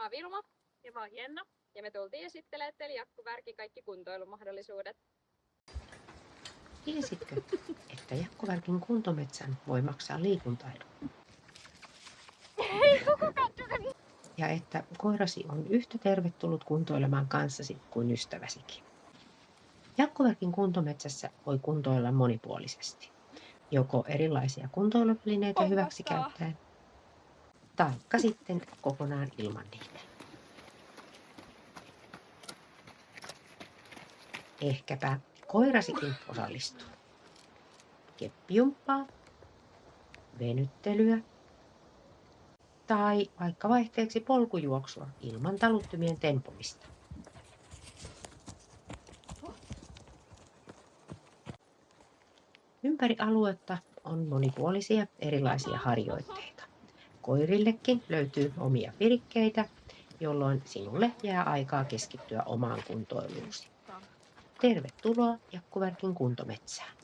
Mä oon Vilma. Ja mä oon Jenna. Ja me tultiin esittelemään teille Jakku-Värkin kaikki kuntoilumahdollisuudet. Tiesitkö, että Jakku-Värkin kuntometsän voi maksaa liikuntaedun? Ja että koirasi on yhtä tervetullut kuntoilemaan kanssasi kuin ystäväsikin. Jakku-Värkin kuntometsässä voi kuntoilla monipuolisesti. Joko erilaisia kuntoiluvälineitä hyväksi käyttäen, taikka sitten kokonaan ilman niitä. Ehkäpä koirasikin osallistuu. Keppijumppaa, venyttelyä tai vaikka vaihteeksi polkujuoksua ilman taluttimien tempomista. Ympäri aluetta on monipuolisia erilaisia harjoitteita. Koirillekin löytyy omia virikkeitä, jolloin sinulle jää aikaa keskittyä omaan kuntoiluusi. Tervetuloa Jakku-Värkin kuntometsään.